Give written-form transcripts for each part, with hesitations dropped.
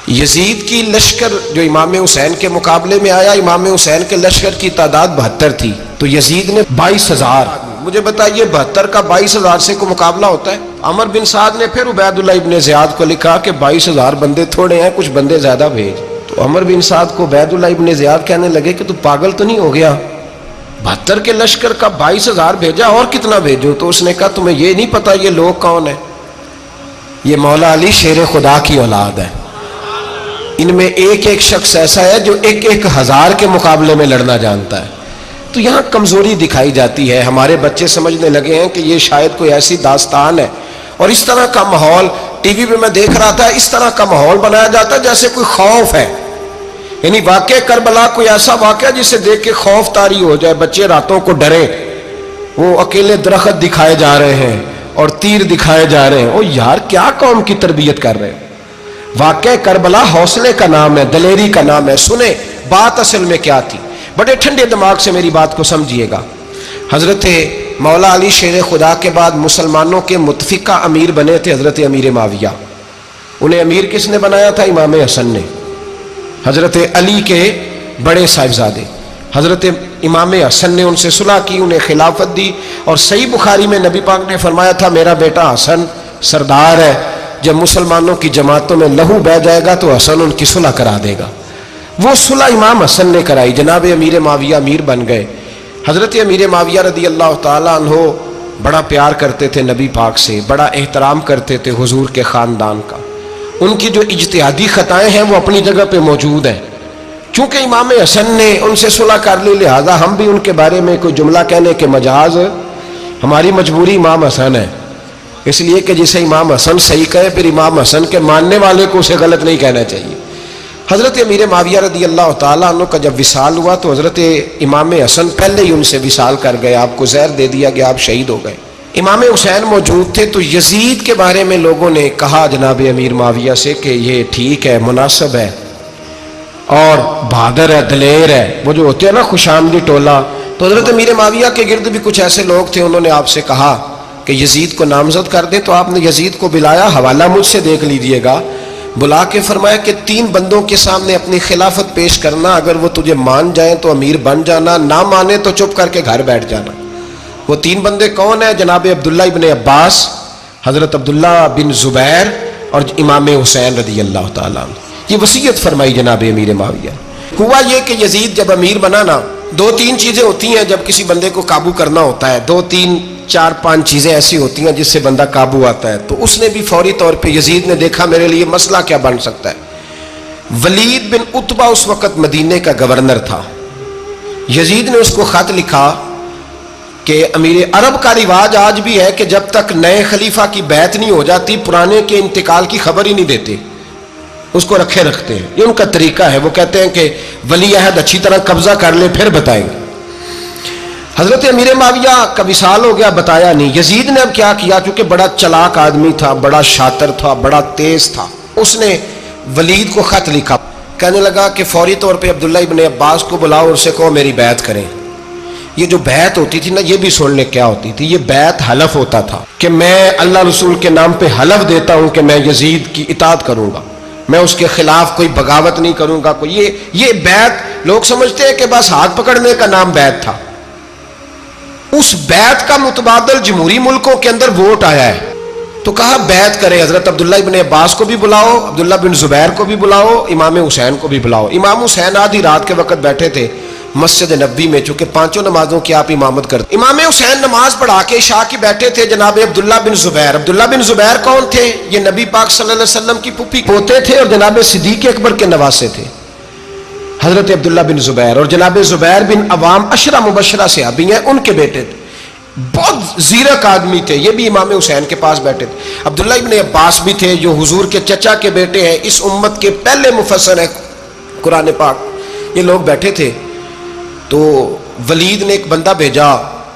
یزید کی لشکر جو امام حسین کے مقابلے میں آیا، امام حسین کے لشکر کی تعداد 72 تھی، تو یزید نے 22,000. مجھے بتائیے 72 کا 22,000 سے کوئی مقابلہ ہوتا ہے؟ عمر بن سعد نے پھر عبید اللہ ابن زیاد کو لکھا کہ 22,000 بندے تھوڑے ہیں، کچھ بندے زیادہ بھیج. تو عمر بن سعد کو عبید اللہ ابن زیاد کہنے لگے کہ تو پاگل تو نہیں ہو گیا، 72 کے لشکر کا 22,000 بھیجا، اور کتنا بھیجو؟ تو اس نے کہا تمہیں یہ نہیں پتا یہ لوگ کون ہیں؟ یہ مولا علی شیر خدا کی اولاد ہے. ان میں ایک ایک شخص ایسا ہے جو 1,000 کے مقابلے میں لڑنا جانتا ہے. تو یہاں کمزوری دکھائی جاتی ہے. ہمارے بچے سمجھنے لگے ہیں کہ یہ شاید کوئی ایسی داستان ہے، اور اس طرح کا ماحول ٹی وی پہ میں دیکھ رہا تھا، اس طرح کا ماحول بنایا جاتا ہے جیسے کوئی خوف ہے. یعنی واقع کربلا کوئی ایسا واقعہ جسے دیکھ کے خوف طاری ہو جائے، بچے راتوں کو ڈرے. وہ اکیلے درخت دکھائے جا رہے ہیں اور تیر دکھائے جا رہے ہیں. او یار کیا قوم کی تربیت کر رہے ہیں؟ واقع کربلا حوصلے کا نام ہے، دلیری کا نام ہے. سنیں بات اصل میں کیا تھی، بڑے ٹھنڈے دماغ سے میری بات کو سمجھیے گا. حضرت مولا علی شیر خدا کے بعد مسلمانوں کے متفقہ امیر بنے تھے حضرت امیر معاویہ. انہیں امیر کس نے بنایا تھا؟ امام حسن نے. حضرت علی کے بڑے صاحبزادے حضرت امام حسن نے ان سے صلح کی، انہیں خلافت دی. اور صحیح بخاری میں نبی پاک نے فرمایا تھا میرا بیٹا حسن سردار ہے، جب مسلمانوں کی جماعتوں میں لہو بہہ جائے گا تو حسن ان کی صلح کرا دے گا. وہ صلح امام حسن نے کرائی. جناب امیر معاویہ امیر بن گئے. حضرت امیر معاویہ رضی اللہ تعالیٰ عنہ بڑا پیار کرتے تھے نبی پاک سے، بڑا احترام کرتے تھے حضور کے خاندان کا. ان کی جو اجتہادی خطائیں ہیں وہ اپنی جگہ پہ موجود ہیں. چونکہ امام حسن نے ان سے صلح کر لی، لہذا ہم بھی ان کے بارے میں کوئی جملہ کہنے کے مجاز، ہماری مجبوری امام حسن ہے. اس لیے کہ جسے امام حسن صحیح کہے پھر امام حسن کے ماننے والے کو اسے غلط نہیں کہنا چاہیے. حضرت امیر معاویہ رضی اللہ تعالیٰ عنہ کا جب وصال ہوا تو حضرت امام حسن پہلے ہی ان سے وصال کر گئے، آپ کو زہر دے دیا گیا، آپ شہید ہو گئے. امام حسین موجود تھے. تو یزید کے بارے میں لوگوں نے کہا جناب امیر معاویہ سے کہ یہ ٹھیک ہے، مناسب ہے اور بہادر ہے، دلیر ہے، وہ جو ہوتے ہیں نا خوش آمدی ٹولہ. تو حضرت امیر معاویہ کے گرد بھی کچھ ایسے لوگ تھے، انہوں نے آپ سے کہا کہ یزید کو نامزد کر دیں. تو آپ نے یزید کو بلایا، حوالہ مجھ سے دیکھ لیجئے گا. بلا کے فرمایا کہ 3 بندوں کے سامنے اپنی خلافت پیش کرنا، اگر وہ تجھے مان جائیں تو امیر بن جانا، نہ مانے تو چپ کر کے گھر بیٹھ جانا. وہ 3 بندے کون ہیں؟ جناب عبداللہ ابن عباس، حضرت عبداللہ بن زبیر اور امام حسین رضی اللہ تعالیٰ عنہ. یہ وصیت فرمائی جناب امیر معاویہ. ہوا یہ کہ یزید جب امیر بنا نا، 2-3 چیزیں ہوتی ہیں جب کسی بندے کو قابو کرنا ہوتا ہے، 2-3-4-5 چیزیں ایسی ہوتی ہیں جس سے بندہ قابو آتا ہے. تو اس نے بھی فوری طور پہ یزید نے دیکھا میرے لیے مسئلہ کیا بن سکتا ہے. ولید بن عتبہ اس وقت مدینے کا گورنر تھا. یزید نے اس کو خط لکھا کہ امیر عرب کا رواج آج بھی ہے کہ جب تک نئے خلیفہ کی بیعت نہیں ہو جاتی پرانے کے انتقال کی خبر ہی نہیں دیتے، اس کو رکھے رکھتے ہیں. یہ ان کا طریقہ ہے. وہ کہتے ہیں کہ ولی عہد اچھی طرح قبضہ کر لے پھر بتائیں گے. حضرت امیر معاویہ کا وصال ہو گیا، بتایا نہیں. یزید نے اب کیا کیا، چونکہ بڑا چلاک آدمی تھا، بڑا شاطر تھا، بڑا تیز تھا، اس نے ولید کو خط لکھا. کہنے لگا کہ فوری طور پہ عبداللہ ابن عباس کو بلاؤ اور اسے کہو میری بیعت کریں. یہ جو بیعت ہوتی تھی نا، یہ بھی سن لے کیا ہوتی تھی. یہ بیعت حلف ہوتا تھا کہ میں اللہ رسول کے نام پہ حلف دیتا ہوں کہ میں یزید کی اطاعت کروں گا، میں اس کے خلاف کوئی بغاوت نہیں کروں گا. کوئی یہ بیعت لوگ سمجھتے ہیں کہ بس ہاتھ پکڑنے کا نام بیعت تھا. اس بیعت کا متبادل جمہوری ملکوں کے اندر ووٹ آیا ہے. تو کہا بیعت کرے. حضرت عبداللہ ابن عباس کو بھی بلاؤ، عبداللہ بن زبیر کو بھی بلاؤ، امام حسین کو بھی بلاؤ. امام حسین آدھی رات کے وقت بیٹھے تھے مسجد نبوی میں، چونکہ 5 نمازوں کی آپ امامت کرتے. امام حسین نماز پڑھا کے عشاء کی بیٹھے تھے. جناب عبداللہ بن زبیر، عبداللہ بن زبیر کون تھے؟ یہ نبی پاک صلی اللہ علیہ وسلم کی پھوپھی پوتے تھے اور جناب صدیق اکبر کے نواسے تھے حضرت عبداللہ بن زبیر. اور جناب زبیر بن عوام عشرہ مبشرہ صحابی ہیں، ان کے بیٹے تھے. بہت زیرک آدمی تھے. یہ بھی امام حسین کے پاس بیٹھے تھے. عبداللہ ابن عباس بھی تھے جو حضور کے چچا کے بیٹے ہیں، اس امت کے پہلے مفسر ہیں قرآن پاک. یہ لوگ بیٹھے تھے. تو ولید نے ایک بندہ بھیجا،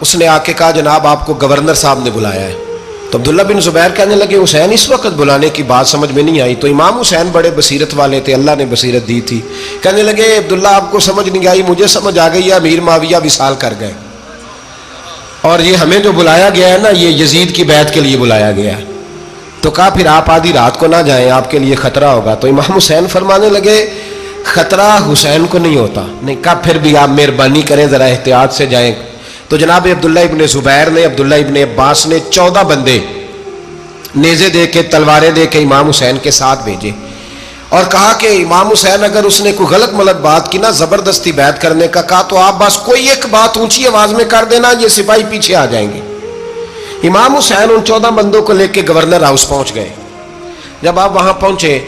اس نے آ کے کہا جناب آپ کو گورنر صاحب نے بلایا ہے. تو عبداللہ بن زبیر کہنے لگے حسین اس وقت بلانے کی بات سمجھ میں نہیں آئی. تو امام حسین بڑے بصیرت والے تھے، اللہ نے بصیرت دی تھی. کہنے لگے عبداللہ آپ کو سمجھ نہیں آئی، مجھے سمجھ آ گئی ہے، امیر معاویہ وصال کر گئے اور یہ ہمیں جو بلایا گیا ہے نا، یہ یزید کی بیعت کے لیے بلایا گیا ہے. تو کہا پھر آپ آدھی رات کو نہ جائیں، آپ کے لیے خطرہ ہوگا۔ تو امام حسین فرمانے لگے خطرہ حسین کو نہیں ہوتا۔ نہیں، کہا پھر بھی آپ مہربانی کریں ذرا احتیاط سے جائیں۔ تو جناب عبداللہ ابن زبیر نے، عبداللہ ابن عباس نے 14 بندے نیزے دے کے، تلواریں دے کے امام حسین کے ساتھ بھیجے اور کہا کہ امام حسین اگر اس نے کوئی غلط ملت بات کی نا، زبردستی بیعت کرنے کا کہا، تو آپ بس کوئی ایک بات اونچی آواز میں کر دینا، یہ سپاہی پیچھے آ جائیں گے۔ امام حسین ان 14 بندوں کو لے کے گورنر ہاؤس پہنچ گئے۔ جب آپ وہاں پہنچے،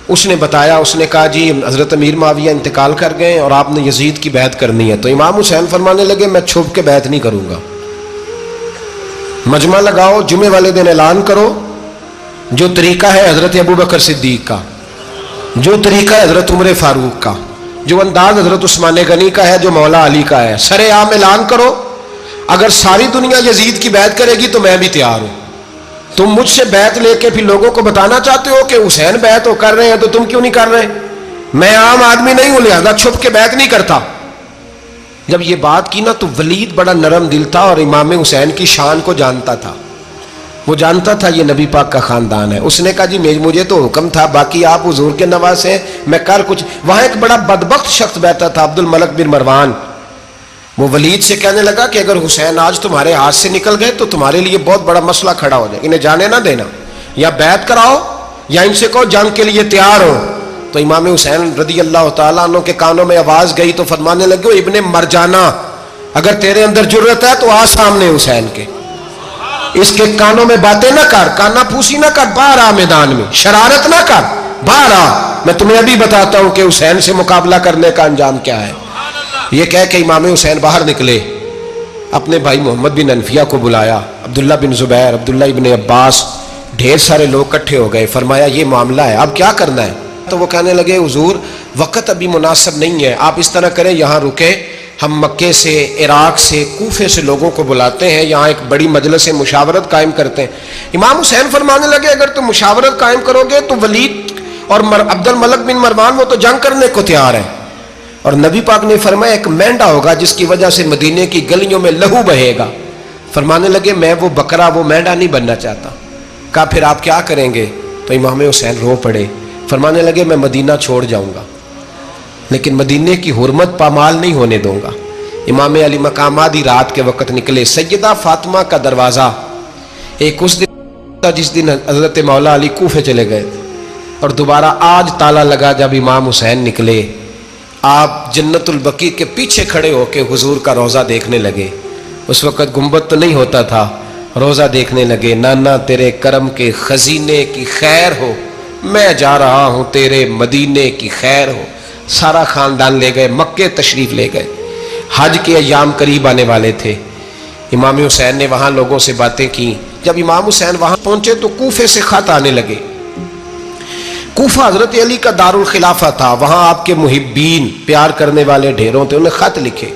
اس نے بتایا، اس نے کہا جی حضرت امیر معاویہ انتقال کر گئے اور آپ نے یزید کی بیعت کرنی ہے۔ تو امام حسین فرمانے لگے میں چھپ کے بیعت نہیں کروں گا، مجمع لگاؤ، جمعے والے دن اعلان کرو، جو طریقہ ہے حضرت ابوبکر صدیق کا، جو طریقہ ہے حضرت عمر فاروق کا، جو انداز حضرت عثمان غنی کا ہے، جو مولا علی کا ہے، سر عام اعلان کرو، اگر ساری دنیا یزید کی بیعت کرے گی تو میں بھی تیار ہوں۔ تم مجھ سے بیعت لے کے پھر لوگوں کو بتانا چاہتے ہو کہ حسین بیعت ہو کر رہے ہیں تو تم کیوں نہیں کر رہے؟ میں عام آدمی نہیں ہوں، لہذا چھپ کے بیعت نہیں کرتا۔ جب یہ بات کی نا تو ولید بڑا نرم دل تھا اور امام حسین کی شان کو جانتا تھا، وہ جانتا تھا یہ نبی پاک کا خاندان ہے۔ اس نے کہا جی مجھے تو حکم تھا، باقی آپ حضور کے نواز ہیں، میں کر کچھ۔ وہاں ایک بڑا بدبخت شخص بیٹھا تھا، عبد الملک بن مروان، وہ ولید سے کہنے لگا کہ اگر حسین آج تمہارے ہاتھ سے نکل گئے تو تمہارے لیے بہت بڑا مسئلہ کھڑا ہو جائے، انہیں جانے نہ دینا، یا بیعت کراؤ یا ان سے کہو جنگ کے لیے تیار ہو۔ تو امام حسین رضی اللہ تعالیٰ عنہ کے کانوں میں آواز گئی تو فرمانے لگے ابن مرجانہ، اگر تیرے اندر جرت ہے تو آ سامنے حسین کے، اس کے کانوں میں باتیں نہ کر، کانا پھوسی نہ کر، باہر آ میدان میں، شرارت نہ کر، باہر آ، میں تمہیں ابھی بتاتا ہوں کہ حسین سے مقابلہ کرنے کا انجام کیا ہے۔ یہ کہہ کہ امام حسین باہر نکلے، اپنے بھائی محمد بن انفیہ کو بلایا، عبداللہ بن زبیر، عبداللہ ابن عباس، ڈھیر سارے لوگ اکٹھے ہو گئے۔ فرمایا یہ معاملہ ہے، اب کیا کرنا ہے؟ تو وہ کہنے لگے حضور وقت ابھی مناسب نہیں ہے، آپ اس طرح کریں یہاں رکیں، ہم مکے سے، عراق سے، کوفے سے لوگوں کو بلاتے ہیں، یہاں ایک بڑی مجلس مشاورت قائم کرتے ہیں۔ امام حسین فرمانے لگے اگر تم مشاورت قائم کرو گے تو ولید اور عبد الملک بن مروان وہ تو جنگ کرنے کو تیار ہے، اور نبی پاک نے فرمایا ایک مینڈا ہوگا جس کی وجہ سے مدینے کی گلیوں میں لہو بہے گا۔ فرمانے لگے میں وہ بکرا، وہ مینڈا نہیں بننا چاہتا۔ کہا پھر آپ کیا کریں گے؟ تو امام حسین رو پڑے، فرمانے لگے میں مدینہ چھوڑ جاؤں گا لیکن مدینے کی حرمت پامال نہیں ہونے دوں گا۔ امام علی مقام آدھی رات کے وقت نکلے، سیدہ فاطمہ کا دروازہ ایک اس دن تھا جس دن حضرت مولا علی کوفے چلے گئے تھے، اور دوبارہ آج تالا لگا جب امام حسین نکلے۔ آپ جنت البقیع کے پیچھے کھڑے ہو کے حضور کا روضہ دیکھنے لگے، اس وقت گنبد تو نہیں ہوتا تھا، روضہ دیکھنے لگے۔ نانا تیرے کرم کے خزینے کی خیر ہو، میں جا رہا ہوں تیرے مدینے کی خیر ہو۔ سارا خاندان لے گئے، مکے تشریف لے گئے، حج کے ایام قریب آنے والے تھے۔ امام حسین نے وہاں لوگوں سے باتیں کی۔ جب امام حسین وہاں پہنچے تو کوفے سے خط آنے لگے۔ کوفہ حضرت علی کا دارالخلافہ تھا، وہاں آپ کے محبین، پیار کرنے والے ڈھیروں تھے، انہیں خط لکھے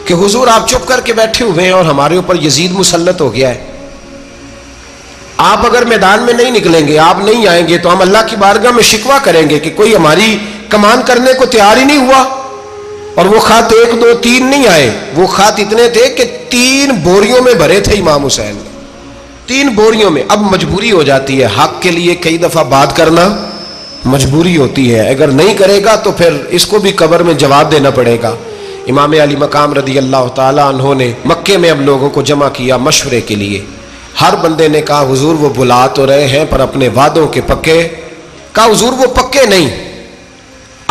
کہ حضور آپ چپ کر کے بیٹھے ہوئے ہیں اور ہمارے اوپر یزید مسلط ہو گیا ہے، آپ اگر میدان میں نہیں نکلیں گے، آپ نہیں آئیں گے تو ہم اللہ کی بارگاہ میں شکوہ کریں گے کہ کوئی ہماری کمان کرنے کو تیار ہی نہیں ہوا۔ اور وہ خط 1 2 3 نہیں آئے، وہ خط اتنے تھے کہ 3 بوریوں میں بھرے تھے امام حسین نے، 3 بوریوں میں۔ اب مجبوری ہو جاتی ہے، حق کے لیے کئی دفعہ بات کرنا مجبوری ہوتی ہے، اگر نہیں کرے گا تو پھر اس کو بھی قبر میں جواب دینا پڑے گا۔ امام علی مقام رضی اللہ تعالیٰ عنہ نے مکے میں اب لوگوں کو جمع کیا مشورے کے لیے۔ ہر بندے نے کہا حضور وہ بلا تو رہے ہیں پر اپنے وعدوں کے پکے۔ کہا حضور وہ پکے نہیں،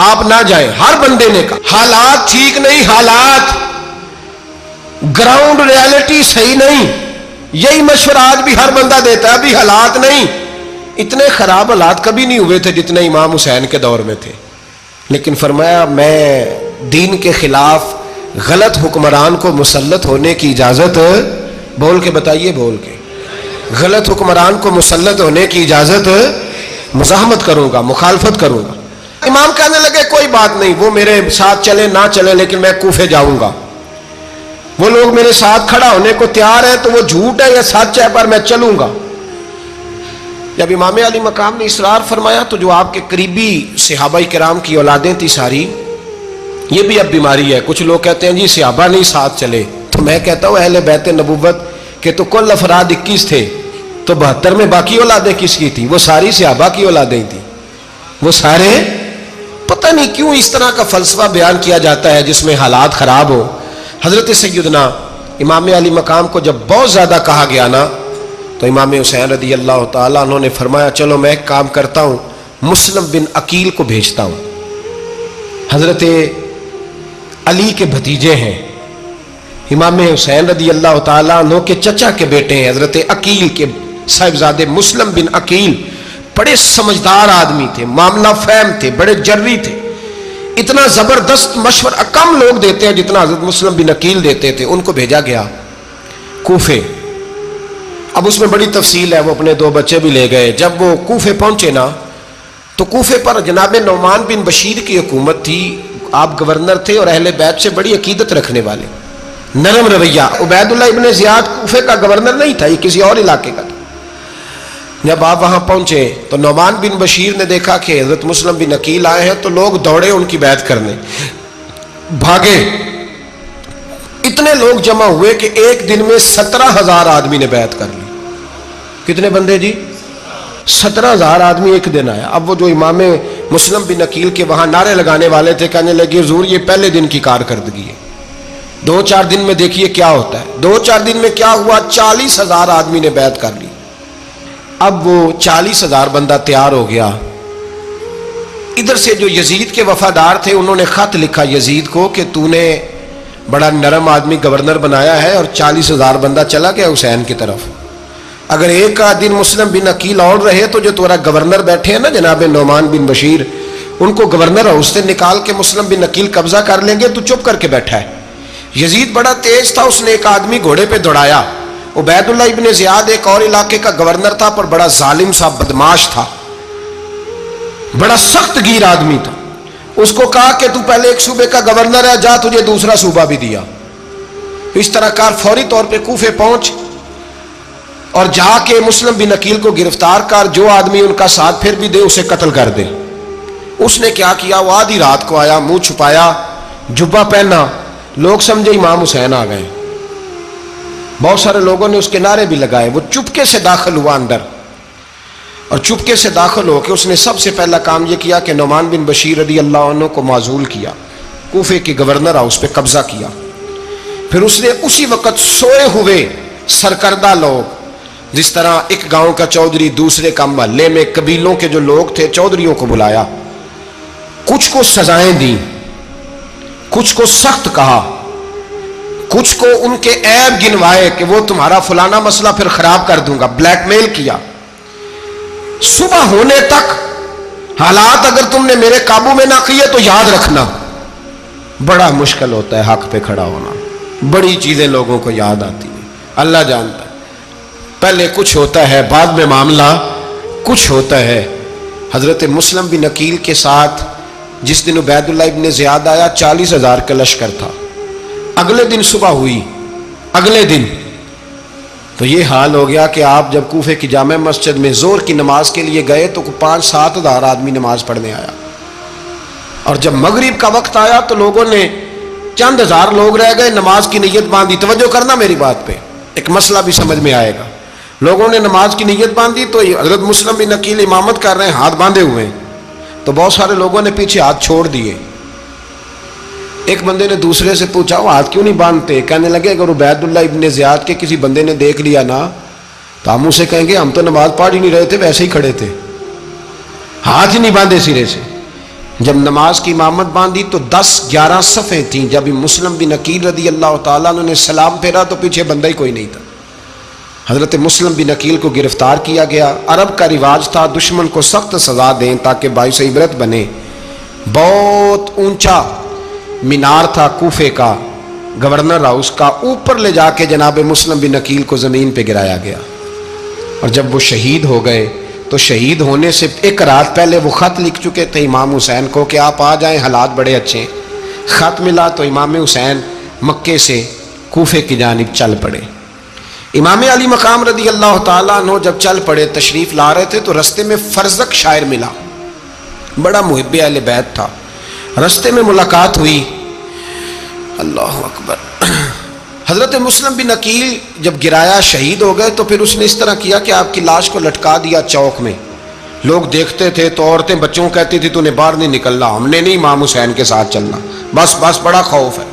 آپ نہ جائیں۔ ہر بندے نے کہا حالات ٹھیک نہیں، حالات گراؤنڈ ریالٹی صحیح نہیں، یہی مشورہ آج بھی ہر بندہ دیتا ہے، ابھی حالات نہیں۔ اتنے خراب حالات کبھی نہیں ہوئے تھے جتنے امام حسین کے دور میں تھے، لیکن فرمایا میں دین کے خلاف غلط حکمران کو مسلط ہونے کی اجازت، بول کے بتائیے، بول کے، غلط حکمران کو مسلط ہونے کی اجازت، مزاحمت کروں گا، مخالفت کروں گا۔ امام کہنے لگے کوئی بات نہیں، وہ میرے ساتھ چلے نہ چلے لیکن میں کوفے جاؤں گا، وہ لوگ میرے ساتھ کھڑا ہونے کو تیار ہے تو وہ جھوٹ ہے یا سچ ہے پر میں چلوں گا۔ جب امام علی مقام نے اصرار فرمایا تو جو آپ کے قریبی صحابہ کرام کی اولادیں تھی ساری، یہ بھی اب بیماری ہے، کچھ لوگ کہتے ہیں جی صحابہ نہیں ساتھ چلے، تو میں کہتا ہوں اہل بیت نبوت کے تو کل افراد 21 تھے، تو 72 میں باقی اولادیں کس کی تھی؟ وہ ساری صحابہ کی اولادیں تھیں، وہ سارے، پتہ نہیں کیوں اس طرح کا فلسفہ بیان کیا جاتا ہے جس میں حالات خراب ہو۔ حضرت سیدنا امام علی مقام کو جب بہت زیادہ کہا گیا نا تو امام حسین رضی اللہ تعالیٰ عنہ نے فرمایا چلو میں ایک کام کرتا ہوں، مسلم بن عقیل کو بھیجتا ہوں، حضرت علی کے بھتیجے ہیں، امام حسین رضی اللہ تعالیٰ عنہ کے چچا کے بیٹے ہیں، حضرت عقیل کے صاحبزادے مسلم بن عقیل بڑے سمجھدار آدمی تھے، معاملہ فہم تھے، بڑے جری تھے، اتنا زبردست مشورہ کم لوگ دیتے ہیں جتنا حضرت مسلم بن عقیل دیتے تھے۔ ان کو بھیجا گیا کوفے۔ اب اس میں بڑی تفصیل ہے، وہ اپنے 2 بچے بھی لے گئے۔ جب وہ کوفے پہنچے نا تو کوفے پر جناب نعمان بن بشیر کی حکومت تھی، آپ گورنر تھے اور اہل بیت سے بڑی عقیدت رکھنے والے، نرم رویہ۔ عبید اللہ ابن زیاد کوفے کا گورنر نہیں تھا، یہ کسی اور علاقے کا تھا۔ جب آپ وہاں پہنچے تو نعمان بن بشیر نے دیکھا کہ حضرت مسلم بن عقیل آئے ہیں تو لوگ دوڑے ان کی بیعت کرنے، بھاگے، اتنے لوگ جمع ہوئے کہ ایک دن میں 17,000 آدمی نے بیعت کر لی۔ کتنے بندے جی؟ 17,000 آدمی ایک دن آیا۔ اب وہ جو امام مسلم بن عقیل کے وہاں نعرے لگانے والے تھے کہنے لگے حضور یہ پہلے دن کی کارکردگی ہے، 2-4 دن میں دیکھیے کیا ہوتا ہے۔ 2-4 دن میں کیا ہوا؟ 40,000 آدمی نے بیعت کر لی۔ اب وہ 40,000 بندہ تیار ہو گیا۔ ادھر سے جو یزید کے وفادار تھے انہوں نے خط لکھا یزید کو کہ تو نے بڑا نرم آدمی گورنر بنایا ہے اور 40,000 بندہ چلا گیا حسین کی طرف، اگر ایک دن مسلم بن عقیل اور رہے تو جو تمہارا گورنر بیٹھے ہیں نا جناب نعمان بن بشیر، ان کو گورنر ہاؤس سے نکال کے مسلم بن عقیل قبضہ کر لیں گے، تو چپ کر کے بیٹھا ہے۔ یزید بڑا تیز تھا، اس نے ایک آدمی گھوڑے پہ دوڑایا۔ عبید اللہ ابن زیاد ایک اور علاقے کا گورنر تھا پر بڑا ظالم سا بدماش تھا، بڑا سخت گیر آدمی تھا۔ اس کو کہا کہ تو پہلے ایک صوبے کا گورنر ہے، جا تجھے دوسرا صوبہ بھی دیا۔ اس طرح کار فوری طور پہ کوفے پہنچ اور جا کے مسلم بن عقیل کو گرفتار کر، جو آدمی ان کا ساتھ پھر بھی دے اسے قتل کر دے۔ اس نے کیا کیا؟ وہ آدھی رات کو آیا، منہ چھپایا، جبہ پہنا، لوگ سمجھے امام حسین آ گئے۔ بہت سارے لوگوں نے اس کے نعرے بھی لگائے۔ وہ چپکے سے داخل ہوا اندر، اور چپکے سے داخل ہو کے اس نے سب سے پہلا کام یہ کیا کہ نعمان بن بشیر رضی اللہ عنہ کو معزول کیا، کوفے کے گورنر ہاؤس پہ قبضہ کیا۔ پھر اس نے اسی وقت سوئے ہوئے سرکردہ لوگ، جس طرح ایک گاؤں کا چودھری دوسرے کا محلے میں قبیلوں کے جو لوگ تھے چودھریوں کو بلایا، کچھ کو سزائیں دیں، کچھ کو سخت کہا، کچھ کو ان کے عیب گنوائے کہ وہ تمہارا فلانا مسئلہ پھر خراب کر دوں گا، بلیک میل کیا۔ صبح ہونے تک حالات اگر تم نے میرے قابو میں نہ کیے تو یاد رکھنا بڑا مشکل ہوتا ہے حق پہ کھڑا ہونا، بڑی چیزیں لوگوں کو یاد آتی ہیں، اللہ جانتا ہے۔ پہلے کچھ ہوتا ہے، بعد میں معاملہ کچھ ہوتا ہے۔ حضرت مسلم بن عقیل کے ساتھ جس دن عبید اللہ ابن زیاد آیا 40,000 کا لشکر تھا۔ اگلے دن صبح ہوئی، اگلے دن تو یہ حال ہو گیا کہ آپ جب کوفے کی جامع مسجد میں ظہر کی نماز کے لیے گئے تو 5-7 ہزار آدمی نماز پڑھنے آیا، اور جب مغرب کا وقت آیا تو لوگوں نے چند ہزار لوگ رہ گئے، نماز کی نیت باندھی۔ توجہ کرنا میری بات پہ، ایک مسئلہ بھی سمجھ میں آئے گا۔ لوگوں نے نماز کی نیت باندھی تو حضرت مسلم بن عقیل امامت کر رہے ہیں، ہاتھ باندھے ہوئے ہیں، تو بہت سارے لوگوں نے پیچھے ہاتھ چھوڑ دیے۔ ایک بندے نے دوسرے سے پوچھا وہ ہاتھ کیوں نہیں باندھتے؟ کہنے لگے اگر عبید اللہ ابن زیاد کے کسی بندے نے دیکھ لیا نا تو ہم اسے کہیں گے ہم تو نماز پڑھ ہی نہیں رہے تھے، ویسے ہی کھڑے تھے، ہاتھ ہی نہیں باندھے سرے سے۔ جب نماز کی امامت باندھی تو 10-11 صفیں تھیں۔ جب مسلم بن عقیل رضی اللہ تعالیٰ عنہ نے سلام پھیرا تو پیچھے بندہ ہی کوئی نہیں تھا۔ حضرت مسلم بن عقیل کو گرفتار کیا گیا۔ عرب کا رواج تھا دشمن کو سخت سزا دیں تاکہ باعث عبرت بنے۔ بہت اونچا مینار تھا کوفے کا، گورنر ہاؤس کا، اوپر لے جا کے جناب مسلم بن عقیل کو زمین پہ گرایا گیا، اور جب وہ شہید ہو گئے تو شہید ہونے سے ایک رات پہلے وہ خط لکھ چکے تھے امام حسین کو کہ آپ آ جائیں، حالات بڑے اچھے ہیں۔ خط ملا تو امام حسین مکے سے کوفے کی جانب چل پڑے۔ امام علی مقام رضی اللہ تعالیٰ عنہ جب چل پڑے، تشریف لا رہے تھے تو رستے میں فرزق شاعر ملا، بڑا محب اہل بیت تھا۔ رستے میں ملاقات ہوئی، اللہ اکبر، حضرت مسلم بن عقیل جب گرایا شہید ہو گئے تو پھر اس نے اس طرح کیا کہ آپ کی لاش کو لٹکا دیا چوک میں. لوگ دیکھتے تھے تو عورتیں بچوں کہتی تھی تو نے باہر نہیں نکلنا, ہم نے نہیں امام حسین کے ساتھ چلنا, بس بڑا خوف ہے,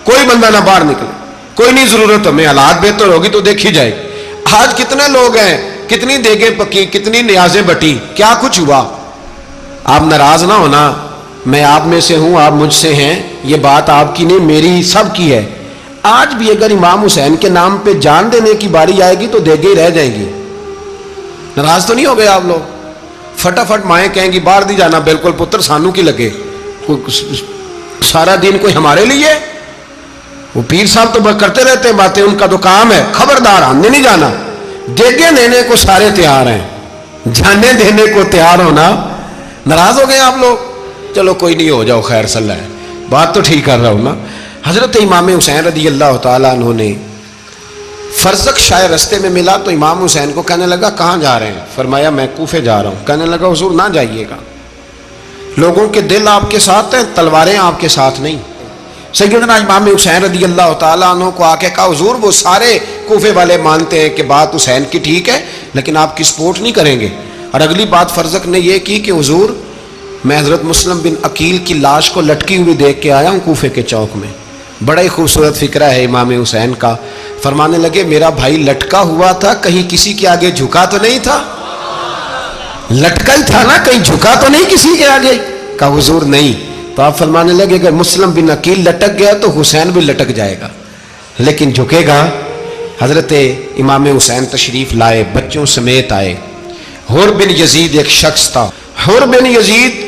کوئی بندہ نہ باہر نکلے, کوئی نہیں ضرورت, ہمیں حالات بہتر ہوگی تو دیکھی جائے گی. آج کتنے لوگ ہیں, کتنی دیگیں پکی, کتنی نیازیں بٹی, کیا کچھ ہوا. آپ ناراض نہ ہونا, میں آپ میں سے ہوں, آپ مجھ سے ہیں, یہ بات آپ کی نہیں میری سب کی ہے. آج بھی اگر امام حسین کے نام پہ جان دینے کی باری آئے گی تو دیگیں رہ جائیں گی. ناراض تو نہیں ہو گئے آپ لوگ؟ فٹافٹ مائیں کہیں گی باہر نہیں جانا, بالکل پتر سانو کی لگے, سارا دن کوئی ہمارے لیے. وہ پیر صاحب تو کرتے رہتے ہیں باتیں, ان کا تو کام ہے, خبردار ہم نے نہیں جانا. دیگیں دینے کو سارے تیار ہیں, جانے دینے کو تیار ہونا. ناراض ہو گئے آپ لوگ؟ چلو کوئی نہیں, ہو جاؤ, خیر صلی اللہ ہے, بات تو ٹھیک کر رہا ہوں نا. حضرت امام حسین رضی اللہ تعالیٰ عنہ نے فرزق شاہ رستے میں ملا تو امام حسین کو کہنے لگا کہاں جا رہے ہیں؟ فرمایا میں کوفے جا رہا ہوں. کہنے لگا حضور نہ جائیے گا, لوگوں کے دل آپ کے ساتھ ہیں, تلواریں آپ کے ساتھ نہیں. سیدنا امام حسین رضی اللہ تعالیٰ عنہ کو آ کے کہا حضور وہ سارے کوفے والے مانتے ہیں کہ بات حسین کی ٹھیک ہے لیکن آپ کی سپورٹ نہیں کریں گے. اور اگلی بات فرزق نے یہ کی کہ حضور میں حضرت مسلم بن عقیل کی لاش کو لٹکی ہوئی دیکھ کے آیا ہوں کوفے کے چوک میں. بڑا ہی خوبصورت فکرہ ہے امام حسین کا. فرمانے لگے میرا بھائی لٹکا ہوا تھا, کہیں کسی کے آگے جھکا تو نہیں تھا؟ لٹکا ہی تھا نا, کہیں جھکا تو نہیں کسی کے آگے؟ کہا حضور نہیں. تو آپ فرمانے لگے اگر مسلم بن عقیل لٹک گیا تو حسین بھی لٹک جائے گا, لیکن جھکے گا. حضرت امام حسین تشریف لائے, بچوں سمیت آئے. حر بن یزید ایک شخص تھا. حر بن یزید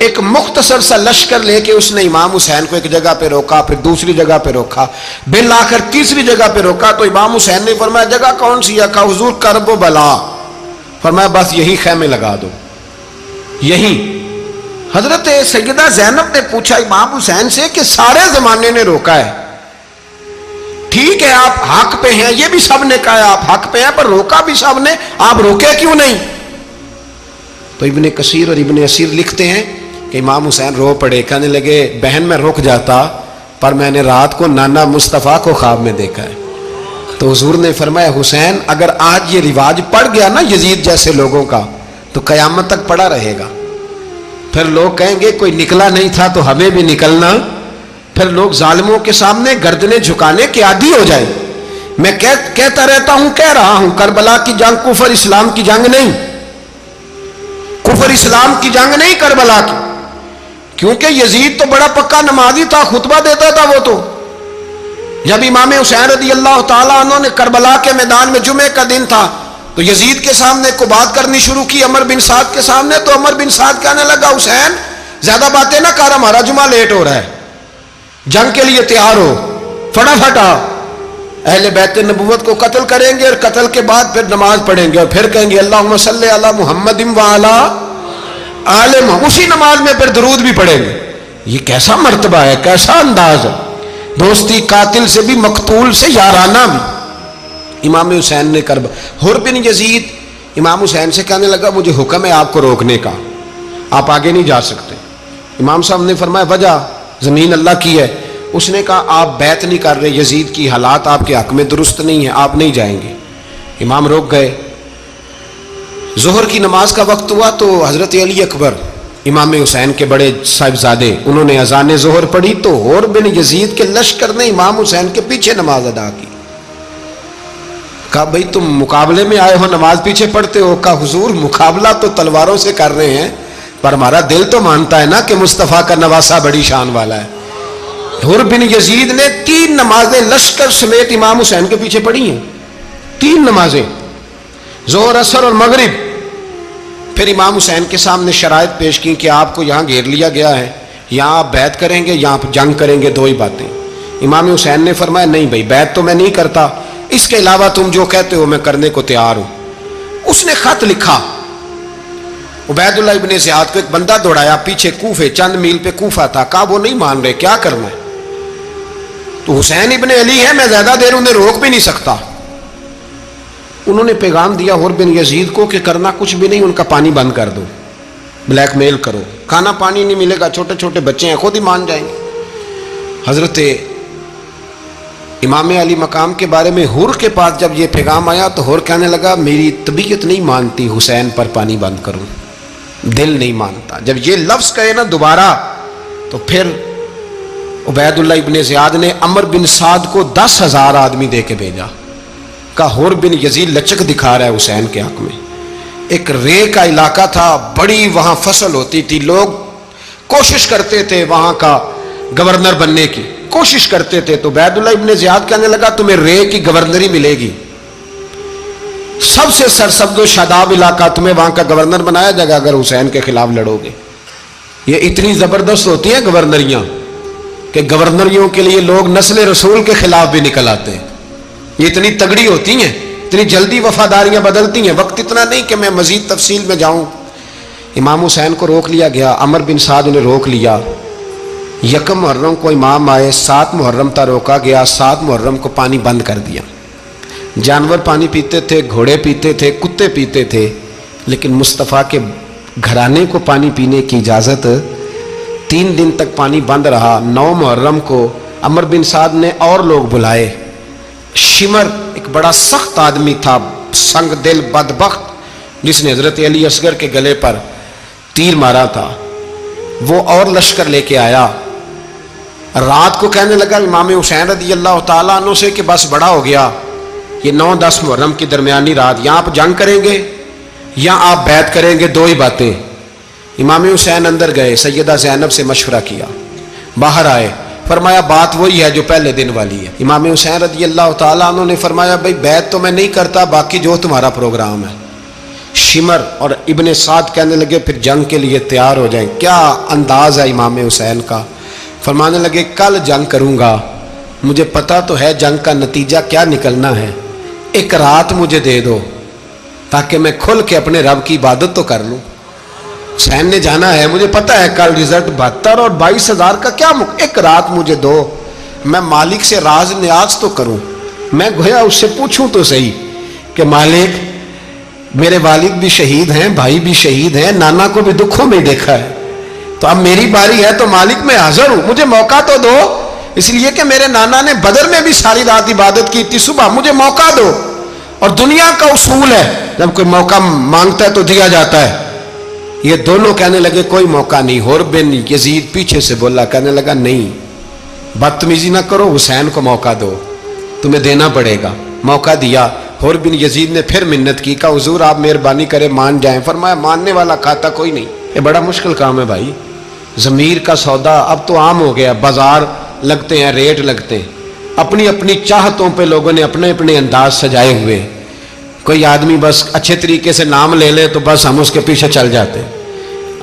ایک مختصر سا لشکر لے کے اس نے امام حسین کو ایک جگہ پہ روکا, پھر دوسری جگہ پہ روکا, بالآخر تیسری جگہ پہ روکا. تو امام حسین نے فرمایا جگہ کون سی ہے؟ کہا حضور کرب و بلا. فرمایا بس یہی خیمے لگا دو, یہی. حضرت سیدہ زینب نے پوچھا امام حسین سے کہ سارے زمانے نے روکا ہے, ٹھیک ہے آپ حق پہ ہیں, یہ بھی سب نے کہا آپ حق پہ ہیں, پر روکا بھی سب نے, آپ روکے کیوں نہیں؟ تو ابن کثیر اور ابن اسیر لکھتے ہیں کہ امام حسین رو پڑے, کہنے لگے بہن میں رک جاتا پر میں نے رات کو نانا مصطفیٰ کو خواب میں دیکھا ہے. تو حضور نے فرمایا حسین اگر آج یہ رواج پڑ گیا نا یزید جیسے لوگوں کا تو قیامت تک پڑا رہے گا. پھر لوگ کہیں گے کوئی نکلا نہیں تھا تو ہمیں بھی نکلنا. پھر لوگ ظالموں کے سامنے گردنیں جھکانے کے عادی ہو جائیں. میں کہتا رہتا ہوں, کہہ رہا ہوں, کربلا کی جنگ کفر اسلام کی جنگ نہیں, کفر اسلام کی جنگ نہیں کربلا کی. کیونکہ یزید تو بڑا پکا نمازی تھا, خطبہ دیتا تھا. وہ تو جب امام حسین رضی اللہ تعالیٰ عنہ نے کربلا کے میدان میں جمعے کا دن تھا تو یزید کے سامنے کو بات کرنی شروع کی, عمر بن سعد کے سامنے. تو عمر بن سعد کہنے لگا حسین زیادہ باتیں نہ کر, ہمارا جمعہ لیٹ ہو رہا ہے, جنگ کے لیے تیار ہو, فٹافٹ آ. اہل بیت نبوت کو قتل کریں گے اور قتل کے بعد پھر نماز پڑھیں گے اور پھر کہیں گے اللہم صلی علی محمد وعلی آل محمد, اسی نماز میں پھر درود بھی پڑھیں گے. یہ کیسا مرتبہ ہے, کیسا انداز ہے, دوستی قاتل سے بھی مقتول سے یارانہ بھی. امام حسین نے حر بن یزید امام حسین سے کہنے لگا مجھے حکم ہے آپ کو روکنے کا, آپ آگے نہیں جا سکتے. امام صاحب نے فرمایا وجہ زمین اللہ کی ہے. اس نے کہا آپ بیعت نہیں کر رہے, یزید کی حالات آپ کے حق میں درست نہیں ہیں, آپ نہیں جائیں گے. امام روک گئے. ظہر کی نماز کا وقت ہوا تو حضرت علی اکبر امام حسین کے بڑے صاحبزادے انہوں نے اذان ظہر پڑھی تو حر بن یزید کے لشکر نے امام حسین کے پیچھے نماز ادا کی. کہا بھئی تم مقابلے میں آئے ہو, نماز پیچھے پڑھتے ہو؟ کہا حضور مقابلہ تو تلواروں سے کر رہے ہیں پر ہمارا دل تو مانتا ہے نا کہ مصطفیٰ کا نواسہ بڑی شان والا ہے. حر بن یزید نے 3 نمازیں لشکر سمیت امام حسین کے پیچھے پڑھی ہیں, 3 نمازیں, ظہر اثر اور مغرب. پھر امام حسین کے سامنے شرائط پیش کی کہ آپ کو یہاں گھیر لیا گیا ہے, یہاں آپ بیعت کریں گے, یہاں جنگ کریں گے, 2 ہی باتیں. امام حسین نے فرمایا نہیں بھائی بیعت تو میں نہیں کرتا, اس کے علاوہ تم جو کہتے ہو میں کرنے کو تیار ہوں. اس نے خط لکھا, عبید اللہ ابن زیاد کو ایک بندہ دوڑایا پیچھے کوفے, چند میل پہ کوفہ تھا. کہا وہ نہیں مان رہے, کیا کرنا ہے؟ تو حسین ابن علی ہے, میں زیادہ دیر انہیں روک بھی نہیں سکتا. انہوں نے پیغام دیا حر بن یزید کو کہ کرنا کچھ بھی نہیں, ان کا پانی بند کر دو, بلیک میل کرو, کھانا پانی نہیں ملے گا, چھوٹے چھوٹے بچے ہیں, خود ہی مان جائیں گے. حضرت امام علی مقام کے بارے میں حور کے پاس جب یہ پیغام آیا تو حور کہنے لگا میری طبیعت نہیں مانتی حسین پر پانی بند کروں، دل نہیں مانتا۔ جب یہ لفظ کہے نا دوبارہ تو پھر عبید اللہ ابن زیاد نے عمر بن سعد کو 10,000 آدمی دے کے بھیجا، کہا حور بن یزید لچک دکھا رہا ہے حسین کے حق میں۔ ایک رے کا علاقہ تھا، بڑی وہاں فصل ہوتی تھی، لوگ کوشش کرتے تھے وہاں کا گورنر بننے کی، کوشش کرتے تھے۔ تو عبید اللہ ابن زیاد کہنے لگا تمہیں رے کی گورنری ملے گی، سب سے سرسبز و شاداب علاقہ، تمہیں وہاں کا گورنر بنایا جائے گا اگر حسین کے خلاف لڑو گے۔ یہ اتنی زبردست ہوتی ہیں گورنریاں کہ گورنریوں کے لیے لوگ نسل رسول کے خلاف بھی نکل آتے ہیں، یہ اتنی تگڑی ہوتی ہیں، اتنی جلدی وفاداریاں بدلتی ہیں۔ وقت اتنا نہیں کہ میں مزید تفصیل میں جاؤں۔ امام حسین کو روک لیا گیا، عمر بن سعد نے روک لیا۔ یکم محرم کو امام آئے، 7 محرم تا روکا گیا، 7 محرم کو پانی بند کر دیا۔ جانور پانی پیتے تھے، گھوڑے پیتے تھے، کتے پیتے تھے، لیکن مصطفیٰ کے گھرانے کو پانی پینے کی اجازت، 3 دن تک پانی بند رہا۔ 9 محرم کو عمر بن سعد نے اور لوگ بلائے۔ شمر ایک بڑا سخت آدمی تھا، سنگ دل بدبخت، جس نے حضرت علی اصغر کے گلے پر تیر مارا تھا، وہ اور لشکر لے کے آیا۔ رات کو کہنے لگا امام حسین رضی اللہ تعالیٰ عنہ سے کہ بس بڑا ہو گیا، یہ 9-10 محرم کی درمیانی رات، یا آپ جنگ کریں گے یا آپ بیعت کریں گے، 2 ہی باتیں۔ امام حسین اندر گئے، سیدہ زینب سے مشورہ کیا، باہر آئے، فرمایا بات وہی ہے جو پہلے دن والی ہے۔ امام حسین رضی اللہ تعالیٰ عنہ نے فرمایا بھائی بیعت تو میں نہیں کرتا، باقی جو تمہارا پروگرام ہے۔ شمر اور ابن سعد کہنے لگے پھر جنگ کے لیے تیار ہو جائیں۔ کیا انداز ہے امام حسین کا، فرمانے لگے کل جنگ کروں گا، مجھے پتا تو ہے جنگ کا نتیجہ کیا نکلنا ہے، ایک رات مجھے دے دو تاکہ میں کھل کے اپنے رب کی عبادت تو کر لوں۔ حسین نے جانا ہے، مجھے پتا ہے کل رزلٹ 72 اور 22,000 کا کیا ایک رات مجھے دو، میں مالک سے راز نیاز تو کروں، میں گویا اس سے پوچھوں تو صحیح کہ مالک میرے والد بھی شہید ہیں، بھائی بھی شہید ہیں، نانا کو بھی دکھوں میں دیکھا ہے، تو اب میری باری ہے تو مالک میں حاضر ہوں، مجھے موقع تو دو، اس لیے کہ میرے نانا نے بدر میں بھی ساری رات عبادت کی تھی، صبح مجھے موقع دو۔ اور دنیا کا اصول ہے جب کوئی موقع مانگتا ہے تو دیا جاتا ہے۔ یہ دونوں کہنے لگے کوئی موقع نہیں۔ حور بن یزید پیچھے سے بولا، کہنے لگا نہیں، بدتمیزی نہ کرو، حسین کو موقع دو، تمہیں دینا پڑے گا۔ موقع دیا۔ حور بن یزید نے پھر منت کی، کہا حضور آپ مہربانی کرے مان جائیں۔ فرمایا ماننے والا کھاتا کوئی نہیں، یہ بڑا مشکل کام ہے بھائی، ضمیر کا سودا اب تو عام ہو گیا، بازار لگتے ہیں، ریٹ لگتے ہیں، اپنی اپنی چاہتوں پہ لوگوں نے اپنے اپنے انداز سجائے ہوئے۔ کوئی آدمی بس اچھے طریقے سے نام لے لے تو بس ہم اس کے پیچھے چل جاتے ہیں،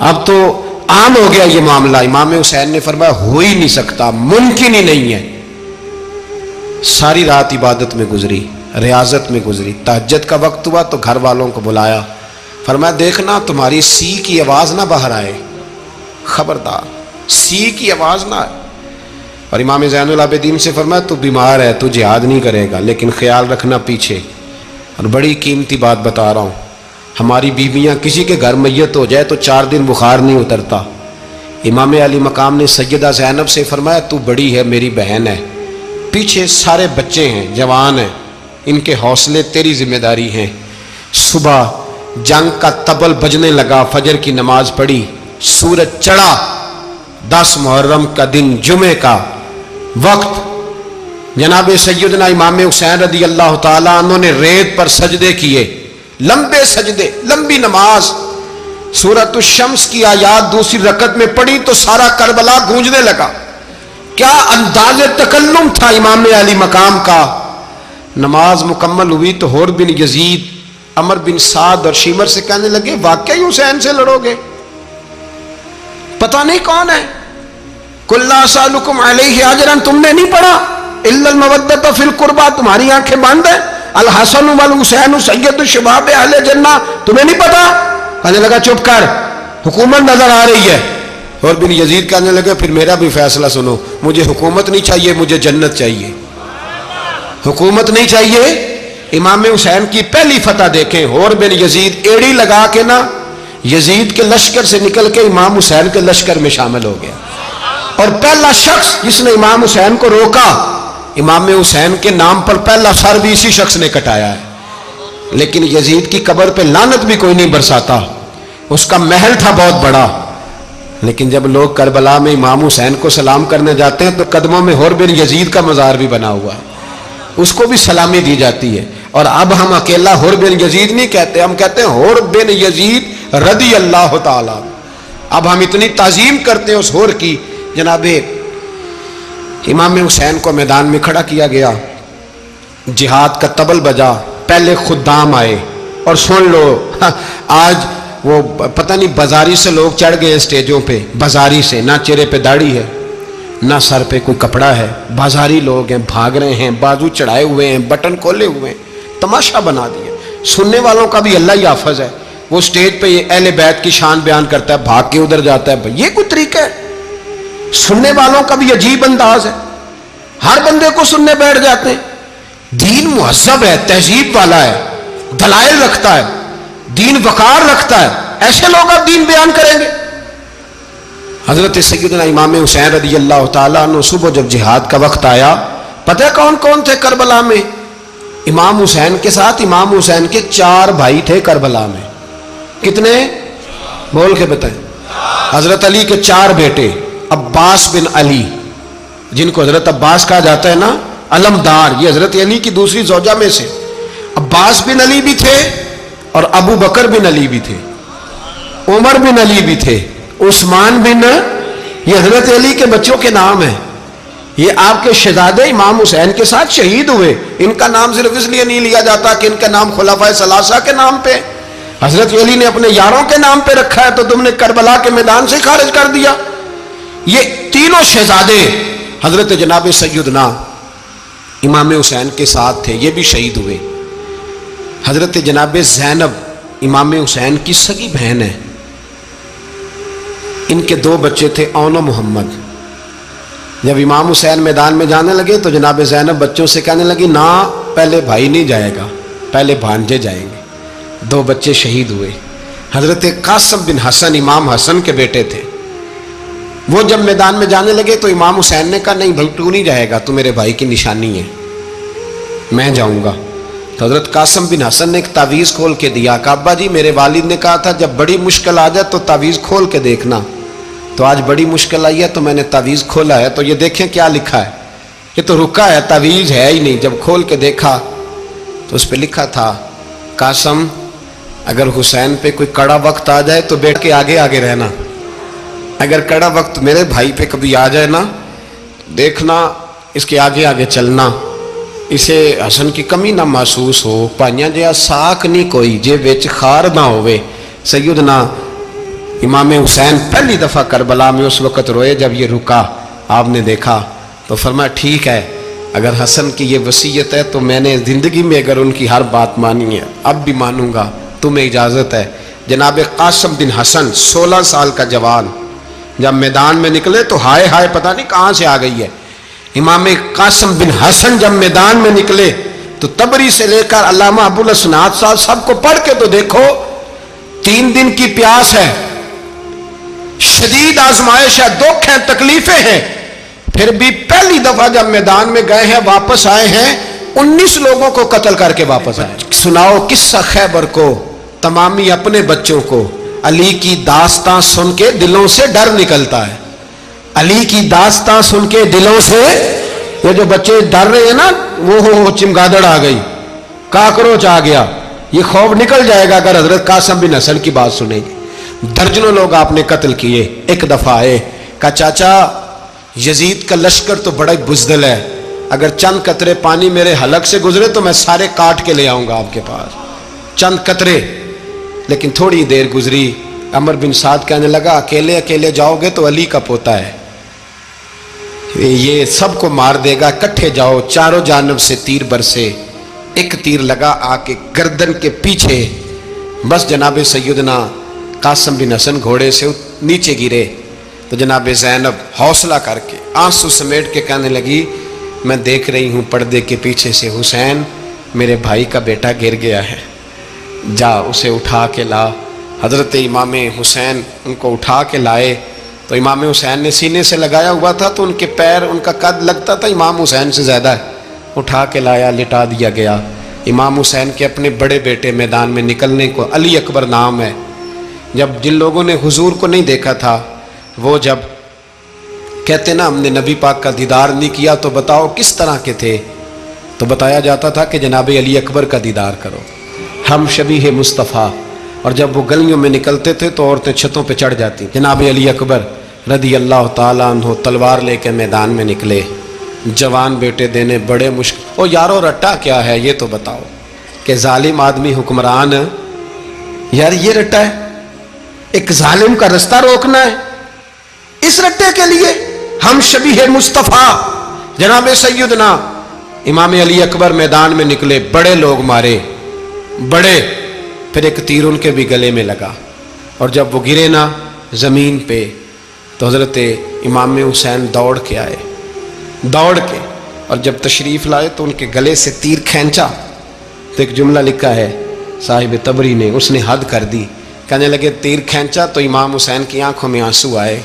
اب تو عام ہو گیا یہ معاملہ۔ امام حسین نے فرمایا ہو ہی نہیں سکتا، ممکن ہی نہیں ہے۔ ساری رات عبادت میں گزری، ریاضت میں گزری، تہجد کا وقت ہوا تو گھر والوں کو بلایا، فرمایا دیکھنا تمہاری سی کی آواز نہ باہر آئے، خبردار سی کی آواز نہ آئے۔ اور امام زین العابدین سے فرمایا تو بیمار ہے، تو جہاد نہیں کرے گا، لیکن خیال رکھنا پیچھے۔ اور بڑی قیمتی بات بتا رہا ہوں، ہماری بیویاں کسی کے گھر میت ہو جائے تو 4 دن بخار نہیں اترتا۔ امام علی مقام نے سیدہ زینب سے فرمایا تو بڑی ہے، میری بہن ہے، پیچھے سارے بچے ہیں، جوان ہیں، ان کے حوصلے تیری ذمہ داری ہیں۔ صبح جنگ کا طبل بجنے لگا، فجر کی نماز پڑھی، سورج چڑھا، 10 محرم کا دن، جمعے کا وقت، جناب سیدنا امام حسین رضی اللہ تعالیٰ عنہ نے ریت پر سجدے کیے، لمبے سجدے، لمبی نماز۔ سورۃ الشمس کی آیات دوسری رکعت میں پڑھی تو سارا کربلا گونجنے لگا۔ کیا انداز تکلم تھا امام علی مقام کا۔ نماز مکمل ہوئی تو حور بن یزید، عمر بن سعد اور شمر سے کہنے لگے واقعی حسین سے لڑو گے؟ پتہ نہیں کون ہے۔ قل لا اسألکم علیہ اجرا، تم نے نہیں پڑھا؟ الا المودۃ فی القربى، تمہاری آنکھیں بند ہیں۔ الحسن والحسین سید الشباب اہل جنہ، تمہیں نہیں پتا؟ کہنے لگا چپ کر، حکومت نظر آ رہی ہے۔ اور بن یزید کہنے لگے پھر میرا بھی فیصلہ سنو، مجھے حکومت نہیں چاہیے، مجھے جنت چاہیے۔ حکومت نہیں چاہیے۔ امام حسین کی پہلی فتح دیکھیں، اور بن یزید ایڑی لگا کے نا یزید کے لشکر سے نکل کے امام حسین کے لشکر میں شامل ہو گیا، اور پہلا شخص جس نے امام حسین کو روکا امام حسین کے نام پر پہلا سر بھی اسی شخص نے کٹایا ہے. لیکن یزید کی قبر پہ لعنت بھی کوئی نہیں برساتا. اس کا محل تھا بہت بڑا، لیکن جب لوگ کربلا میں امام حسین کو سلام کرنے جاتے ہیں تو قدموں میں حور بن یزید کا مزار بھی بنا ہوا ہے، اس کو بھی سلامی دی جاتی ہے. اور اب ہم اکیلا حور بن یزید نہیں کہتے، ہم کہتے ہیں حور بن یزید رضی اللہ تعالی. اب ہم اتنی تعظیم کرتے ہیں اس حور کی. جناب امام حسین کو میدان میں کھڑا کیا گیا، جہاد کا طبل بجا، پہلے خدام آئے. اور سن لو آج وہ پتہ نہیں بازاری سے لوگ چڑھ گئے اسٹیجوں پہ، بازاری سے، نہ چہرے پہ داڑھی ہے نہ سر پہ کوئی کپڑا ہے، بازاری لوگ ہیں، بھاگ رہے ہیں، بازو چڑھائے ہوئے ہیں، بٹن کھولے ہوئے ہیں، تماشا بنا دیا. سننے والوں کا بھی اللہ ہی حافظ ہے. وہ سٹیج پہ یہ اہل بیت کی شان بیان کرتا ہے، بھاگ کے ادھر جاتا ہے. یہ کوئی طریقہ ہے؟ سننے والوں کا بھی عجیب انداز ہے، ہر بندے کو سننے بیٹھ جاتے ہیں. دین مہذب ہے، تہذیب والا ہے، دلائل رکھتا ہے، دین وقار رکھتا ہے. ایسے لوگ اب دین بیان کریں گے؟ حضرت سیدنا امام حسین رضی اللہ تعالیٰ عنہ صبح جب جہاد کا وقت آیا، پتہ ہے کون کون تھے کربلا میں؟ امام حسین کے ساتھ امام حسین کے 4 بھائی تھے کربلا میں. کتنے؟ بول کے بتائیں. حضرت علی کے 4 بیٹے، عباس بن علی، جن کو حضرت عباس کہا جاتا ہے نا، علمدار، یہ حضرت علی کی دوسری زوجہ میں سے. عباس بن علی بھی تھے اور ابو بکر بن علی بھی تھے، عمر بن علی بھی تھے، عثمان بن، یہ حضرت علی کے بچوں کے نام ہیں. یہ آپ کے شہزادے امام حسین کے ساتھ شہید ہوئے. ان کا نام صرف اس لیے نہیں لیا جاتا کہ ان کا نام خلفائے ثلاثہ کے نام پہ، حضرت علی نے اپنے یاروں کے نام پہ رکھا ہے تو تم نے کربلا کے میدان سے خارج کر دیا. یہ تینوں شہزادے حضرت جناب سیدنا امام حسین کے ساتھ تھے، یہ بھی شہید ہوئے. حضرت جناب زینب امام حسین کی سگی بہن ہے، ان کے 2 بچے تھے، اون و محمد. جب امام حسین میدان میں جانے لگے تو جناب زینب بچوں سے کہنے لگی، نہ پہلے بھائی نہیں جائے گا، پہلے بھانجے جائیں گے. 2 بچے شہید ہوئے. حضرت قاسم بن حسن امام حسن کے بیٹے تھے. وہ جب میدان میں جانے لگے تو امام حسین نے کہا، نہیں بھائی تو نہیں جائے گا، تو میرے بھائی کی نشانی ہے، میں جاؤں گا. تو حضرت قاسم بن حسن نے ایک تعویذ کھول کے دیا کہ ابا جی میرے والد نے کہا تھا جب بڑی مشکل آ جائے تو تعویذ کھول کے دیکھنا. تو آج بڑی مشکل آئی ہے تو میں نے تعویذ کھولا ہے. تو یہ دیکھیں کیا لکھا ہے، یہ تو رکا ہے، تعویذ ہے ہی نہیں. جب کھول کے دیکھا تو اس پہ لکھا تھا، قاسم اگر حسین پہ کوئی کڑا وقت آ جائے تو بیٹھ کے آگے آگے رہنا، اگر کڑا وقت میرے بھائی پہ کبھی آ جائے نا دیکھنا اس کے آگے آگے چلنا، اسے حسن کی کمی نہ محسوس ہو. پائیاں جہاں ساک نہیں کوئی جے وچ خار نہ ہوئے. سیدنا امام حسین پہلی دفعہ کربلا میں اس وقت روئے جب یہ رکا. آپ نے دیکھا تو فرمایا ٹھیک ہے، اگر حسن کی یہ وصیت ہے تو میں نے زندگی میں اگر ان کی ہر بات مانی ہے اب بھی مانوں گا، تمہیں اجازت ہے. جناب قاسم بن حسن 16 سال کا جوان جب میدان میں نکلے تو ہائے ہائے پتہ نہیں کہاں سے آ گئی ہے. امام قاسم بن حسن جب میدان میں نکلے تو تبری سے لے کر علامہ ابو الاسناد صاحب سب کو پڑھ کے تو دیکھو، 3 دن کی پیاس ہے، شدید آزمائش ہے، دکھ ہیں، تکلیفیں ہیں، پھر بھی پہلی دفعہ جب میدان میں گئے ہیں واپس آئے ہیں 19 لوگوں کو قتل کر کے واپس آئے. سناؤ قصہ خیبر کو، تمامی اپنے بچوں کو. علی کی داستان سن کے دلوں سے ڈر نکلتا ہے، علی کی داستان سن کے دلوں سے، یہ جو بچے ڈر رہے ہیں نا، وہ چمگادڑ آ گئی، کاکروچ آ گیا، یہ خوف نکل جائے گا اگر حضرت قاسم بن حسن کی بات سنیں گے. درجنوں لوگ آپ نے قتل کیے. ایک دفعہ آئے، کہا چاچا یزید کا لشکر تو بڑا بزدل ہے، اگر چند قطرے پانی میرے حلق سے گزرے تو میں سارے کاٹ کے لے آؤں گا آپ کے پاس، چند قطرے. لیکن تھوڑی دیر گزری، عمر بن سعد کہنے لگا اکیلے اکیلے جاؤ گے تو علی کا پوتا ہے، یہ سب کو مار دے گا، کٹھے جاؤ. چاروں جانب سے تیر برسے، ایک تیر لگا آ کے گردن کے پیچھے، بس جناب سیدنا قاسم بن حسن گھوڑے سے نیچے گرے. تو جناب زینب حوصلہ کر کے آنسو سمیٹ کے کہنے لگی میں دیکھ رہی ہوں پردے کے پیچھے سے حسین میرے بھائی کا بیٹا گر گیا ہے، جا اسے اٹھا کے لا. حضرت امام حسین ان کو اٹھا کے لائے تو امام حسین نے سینے سے لگایا ہوا تھا تو ان کے پیر، ان کا قد لگتا تھا امام حسین سے زیادہ ہے، اٹھا کے لایا، لٹا دیا گیا۔ امام حسین کے اپنے بڑے بیٹے میدان میں نکلنے کو، علی اکبر نام ہے، جب جن لوگوں نے حضور کو نہیں دیکھا تھا وہ جب کہتے نا ہم نے نبی پاک کا دیدار نہیں کیا تو بتاؤ کس طرح کے تھے، تو بتایا جاتا تھا کہ جناب علی اکبر کا دیدار کرو، ہم شبیہ مصطفیٰ۔ اور جب وہ گلیوں میں نکلتے تھے تو عورتیں چھتوں پہ چڑھ جاتی۔ جناب علی اکبر رضی اللہ تعالیٰ عنہ تلوار لے کے میدان میں نکلے، جوان بیٹے دینے بڑے مشکل۔ او یارو رٹا کیا ہے یہ تو بتاؤ، کہ ظالم آدمی حکمران، یار یہ رٹا ہے، ایک ظالم کا رستہ روکنا ہے، اس رٹے کے لیے ہم شبیہ مصطفیٰ جناب سیدنا امام علی اکبر میدان میں نکلے، بڑے لوگ مارے، بڑے، پھر ایک تیر ان کے بھی گلے میں لگا، اور جب وہ گرے نا زمین پہ تو حضرت امام حسین دوڑ کے آئے، دوڑ کے، اور جب تشریف لائے تو ان کے گلے سے تیر کھینچا تو ایک جملہ لکھا ہے صاحب تبری نے، اس نے حد کر دی، کہنے لگے تیر کھینچا تو امام حسین کی آنکھوں میں آنسو آئے،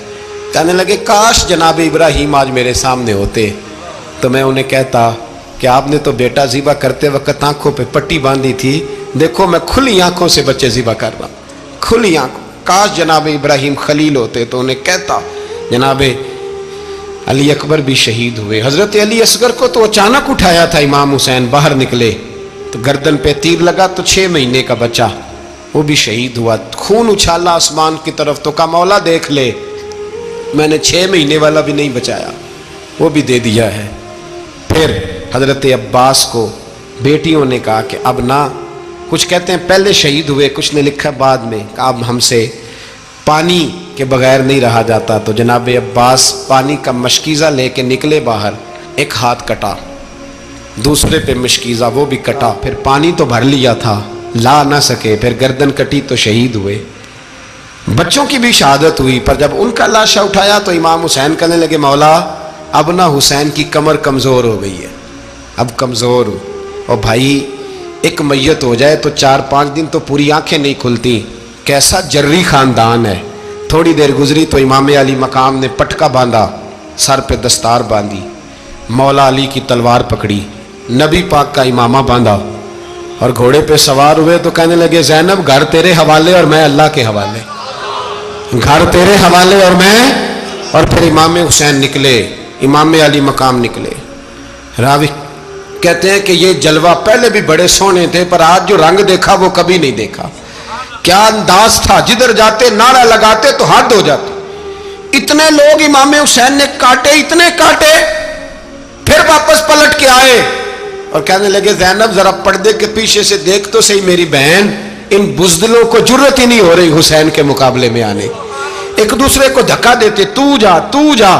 کہنے لگے کاش جناب ابراہیم آج میرے سامنے ہوتے تو میں انہیں کہتا کہ آپ نے تو بیٹا ذبح کرتے وقت آنکھوں پہ پٹی باندھی تھی، دیکھو میں کھلی آنکھوں سے بچے ذبح کر رہا ہوں، کھلی آنکھوں، کاش جناب ابراہیم خلیل ہوتے تو انہیں کہتا۔ جناب علی اکبر بھی شہید ہوئے۔ حضرت علی اصغر کو تو اچانک اٹھایا تھا امام حسین، باہر نکلے تو گردن پہ تیر لگا تو 6 مہینے کا بچہ وہ بھی شہید ہوا، خون اچھالا آسمان کی طرف تو کہا مولا دیکھ لے، میں نے 6 مہینے والا بھی نہیں بچایا، وہ بھی دے دیا ہے۔ پھر حضرت عباس کو بیٹیوں نے کہا کہ اب نہ، کچھ کہتے ہیں پہلے شہید ہوئے، کچھ نے لکھا بعد میں، کہ اب ہم سے پانی کے بغیر نہیں رہا جاتا، تو جناب عباس پانی کا مشکیزہ لے کے نکلے باہر، ایک ہاتھ کٹا، دوسرے پہ مشکیزہ وہ بھی کٹا، پھر پانی تو بھر لیا تھا لا نہ سکے، پھر گردن کٹی تو شہید ہوئے۔ بچوں کی بھی شہادت ہوئی، پر جب ان کا لاشا اٹھایا تو امام حسین کہنے لگے مولا اب نہ حسین کی کمر کمزور ہو گئی ہے، اب کمزور ہو، اور بھائی ایک میت ہو جائے تو 4-5 دن تو پوری آنکھیں نہیں کھلتی، کیسا جری خاندان ہے۔ تھوڑی دیر گزری تو امام علی مقام نے پٹکا باندھا، سر پہ دستار باندھی، مولا علی کی تلوار پکڑی، نبی پاک کا امامہ باندھا اور گھوڑے پہ سوار ہوئے تو کہنے لگے زینب گھر تیرے حوالے اور میں اللہ کے حوالے، گھر تیرے حوالے اور میں، اور پھر امام حسین نکلے، امام علی مقام نکلے۔ راوی کہتے ہیں کہ یہ جلوہ پہلے بھی بڑے سونے تھے پر آج جو رنگ دیکھا وہ کبھی نہیں دیکھا، کیا انداز تھا، جدھر جاتے نعرہ لگاتے تو حد ہو جاتے، اتنے لوگ امام حسین نے کاٹے، اتنے کاٹے، پھر واپس پلٹ کے آئے اور کہنے لگے زینب ذرا پردے کے پیچھے سے دیکھ تو صحیح میری بہن، ان بزدلوں کو جرت ہی نہیں ہو رہی حسین کے مقابلے میں آنے، ایک دوسرے کو دھکا دیتے، تو جا تو جا،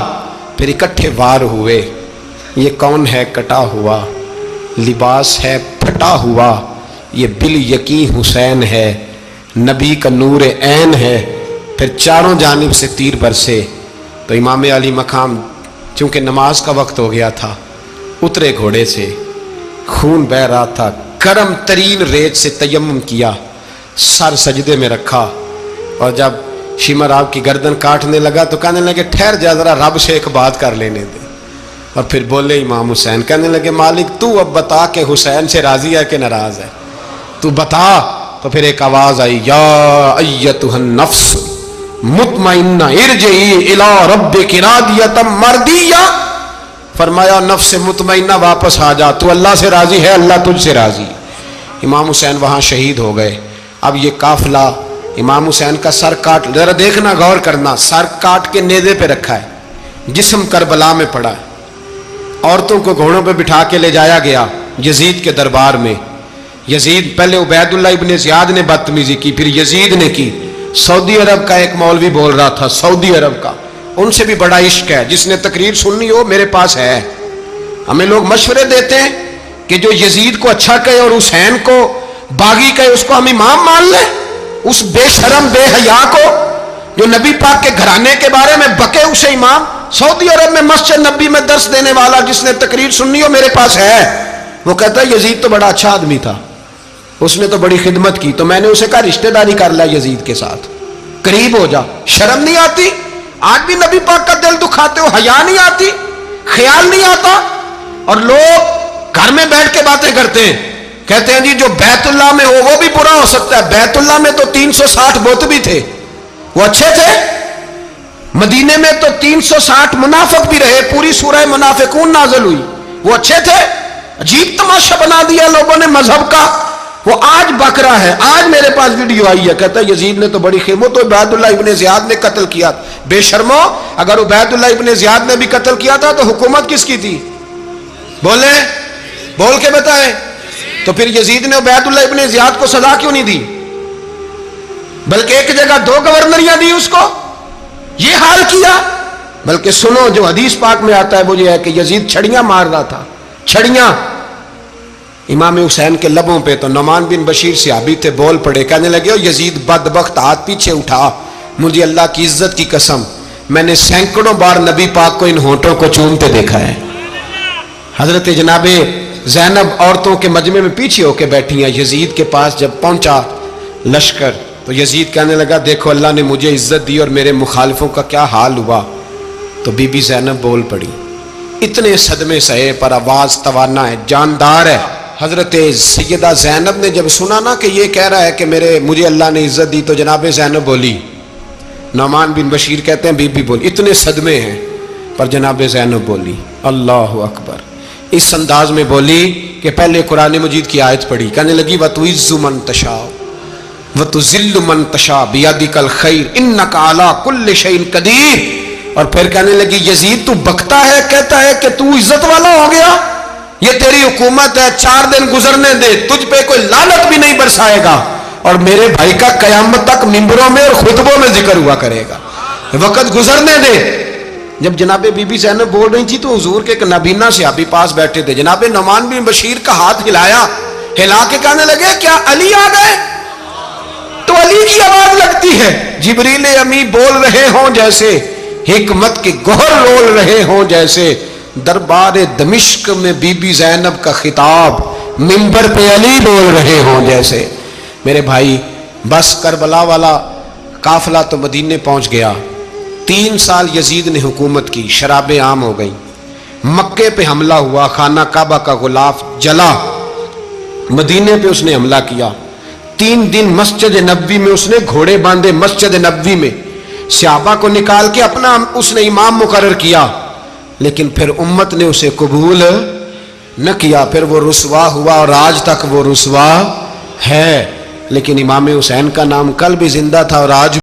پھر اکٹھے وار ہوئے۔ یہ کون ہے کٹا ہوا، لباس ہے پھٹا ہوا، یہ بال یقین حسین ہے، نبی کا نور عین ہے۔ پھر چاروں جانب سے تیر برسے تو امام علی مقام چونکہ نماز کا وقت ہو گیا تھا، اترے گھوڑے سے، خون بہ رہا تھا، گرم ترین ریت سے تیمم کیا، سر سجدے میں رکھا، اور جب شمر آپ کی گردن کاٹنے لگا تو کہنے لگے ٹھہر جا ذرا رب سے ایک بات کر لینے دے، اور پھر بولے امام حسین، کہنے لگے مالک تو اب بتا کہ حسین سے راضی ہے کہ ناراض ہے، تو بتا۔ تو پھر ایک آواز آئی، یا ایتھا النفس مطمئنہ ارجعی الی ربک راضیۃ مرضیہ، فرمایا نفس مطمئنہ واپس آ جا، تو اللہ سے راضی ہے، اللہ تجھ سے راضی۔ امام حسین وہاں شہید ہو گئے۔ اب یہ قافلہ امام حسین کا سر کاٹ، ذرا دیکھنا غور کرنا، سر کاٹ کے نیزے پہ رکھا ہے، جسم کربلا میں پڑا ہے، عورتوں کو گھوڑوں پہ بٹھا کے لے جایا گیا یزید کے دربار میں۔ یزید پہلے عبید اللہ ابن زیاد نے بدتمیزی کی، پھر یزید نے کی۔ سعودی عرب کا ایک مولوی بول رہا تھا، سعودی عرب کا، ان سے بھی بڑا عشق ہے، جس نے تقریر سننی ہو میرے پاس ہے۔ ہمیں لوگ مشورے دیتے ہیں کہ جو یزید کو اچھا کہے اور حسین کو باغی کہے اس کو ہم امام مان لیں، اس بے شرم بے حیا کو جو نبی پاک کے گھرانے کے بارے میں بکے اسے امام۔ سعودی عرب میں مسجد نبی میں درس دینے والا جس نے تقریر سننی ہو میرے پاس ہے، وہ کہتا ہے یزید تو بڑا اچھا آدمی تھا، اس نے تو بڑی خدمت کی، تو میں نے اسے کہا رشتہ داری کر لیا یزید کے ساتھ، قریب ہو جا، شرم نہیں آتی؟ آج بھی نبی پاک کا دل دکھاتے ہو، حیا نہیں آتی، خیال نہیں آتا؟ اور لوگ گھر میں بیٹھ کے باتیں کرتے ہیں، کہتے ہیں جی جو بیت اللہ میں ہو وہ بھی برا ہو سکتا ہے۔ بیت اللہ میں تو 360 بت بھی تھے، وہ اچھے تھے۔ مدینے میں تو 360 منافق بھی رہے، پوری سورہ منافقون نازل ہوئی، وہ اچھے تھے۔ عجیب تماشا بنا دیا لوگوں نے مذہب کا۔ وہ آج بکرا ہے، آج میرے پاس ویڈیو آئی ہے، کہتا ہے یزید نے تو بڑی خیمت تو عبید اللہ ابن زیاد نے قتل کیا۔ بے شرمو، اگر عبید اللہ ابن زیاد نے بھی قتل کیا تھا تو حکومت کس کی تھی؟ بولیں، بول کے بتائیں۔ تو پھر یزید نے عبید اللہ ابن زیاد کو سزا کیوں نہیں دی، بلکہ ایک جگہ 2 گورنریاں دی اس کو؟ یہ حال کیا۔ بلکہ سنو جو حدیث پاک میں آتا ہے وہ یہ ہے کہ یزید چھڑیاں مار رہا تھا، چھڑیاں امام حسین کے لبوں پہ۔ تو نعمان بن بشیر صحابی تھے، بول پڑے، کہنے لگے او یزید بدبخت، ہاتھ پیچھے اٹھا، مجھے اللہ کی عزت کی قسم میں نے سینکڑوں بار نبی پاک کو ان ہونٹوں کو چومتے دیکھا ہے۔ حضرت جناب زینب عورتوں کے مجمع میں پیچھے ہو کے بیٹھی ہیں۔ یزید کے پاس جب پہنچا لشکر تو یزید کہنے لگا دیکھو اللہ نے مجھے عزت دی اور میرے مخالفوں کا کیا حال ہوا۔ تو بی بی زینب بول پڑی، اتنے صدمے سہے پر آواز توانا ہے، جاندار ہے۔ حضرت سیدہ زینب نے جب سنا نا کہ یہ کہہ رہا ہے کہ مجھے اللہ نے عزت دی، تو جناب زینب بولی، نعمان بن بشیر کہتے ہیں بی بی بولی، اتنے صدمے ہیں پر جناب زینب بولی اللہ اکبر، اس انداز میں بولی کہ پہلے قرآن مجید کی آیت پڑھی، کہنے لگی وَتُعِزُّ مَن تَشَاءُ وَتُذِلُّ مَن تَشَاءُ بِيَدِكَ الْخَيْرُ إِنَّكَ عَلَىٰ كُلِّ شَيْءٍ قَدِيرٌ۔ اور پھر کہنے لگی یزید تو بکتا ہے، کہتا ہے کہ تو عزت والا ہو گیا، یہ تیری حکومت ہے، 4 دن گزرنے دے، تجھ پہ کوئی لعنت بھی نہیں برسائے گا، اور میرے بھائی کا قیامت تک ممبروں میں اور خطبوں میں ذکر ہوا کرے گا، وقت گزرنے دے۔ جب جناب بی بی زینب بول رہی تھی تو حضور کے ایک نابینا صحابی پاس بیٹھے تھے، جناب نعمان بن بشیر کا ہاتھ ہلایا، ہلا کے کہنے لگے کیا علی آ گئے؟ تو علی کی آواز لگتی ہے، جبریل امی بول رہے ہوں جیسے، حکمت کے گوہر رول رہے ہوں جیسے، دربار دمشق میں بی بی زینب کا خطاب، منبر پہ علی بول رہے ہوں جیسے۔ میرے بھائی بس کربلا والا قافلہ تو مدینے پہنچ گیا، 3 سال یزید نے حکومت کی، شرابیں عام ہو گئیں، مکے پہ حملہ ہوا، خانہ کعبہ کا غلاف جلا، مدینے پہ اس نے حملہ کیا، 3 دن مسجد نبوی میں اس نے گھوڑے باندھے، مسجد نبوی میں صحابہ کو نکال کے اپنا اس نے امام مقرر کیا، لیکن پھر امت نے اسے قبول نہ کیا، پھر وہ رسوا ہوا اور آج تک وہ رسوا ہے۔ لیکن امام حسین کا نام کل بھی زندہ تھا اور آج